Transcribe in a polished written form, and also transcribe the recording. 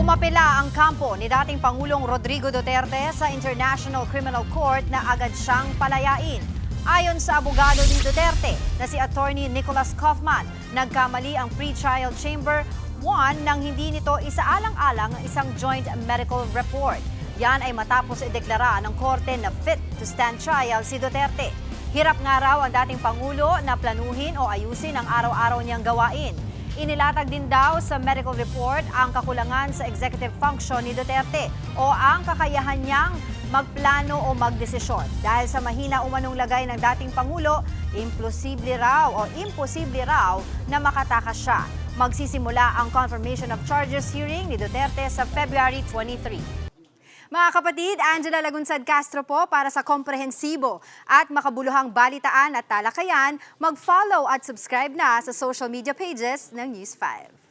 Umapela ang kampo ni dating Pangulong Rodrigo Duterte sa International Criminal Court na agad siyang palayain. Ayon sa abogado ni Duterte na si Attorney Nicholas Kaufman, nagkamali ang pre-trial chamber 1 nang hindi nito isaalang-alang ang isang joint medical report. Yan ay matapos ideklara ng korte na fit to stand trial si Duterte. Hirap nga raw ang dating Pangulo na planuhin o ayusin ang araw-araw niyang gawain. Inilatag din daw sa medical report ang kakulangan sa executive function ni Duterte o ang kakayahan niyang magplano o magdesisyon. Dahil sa mahina umanong lagay ng dating Pangulo, imposible raw na makatakas siya. Magsisimula ang confirmation of charges hearing ni Duterte sa February 23. Mga kapatid, Angela Lagunsad Castro po para sa komprehensibo at makabuluhang balitaan at talakayan. Mag-follow at subscribe na sa social media pages ng News 5.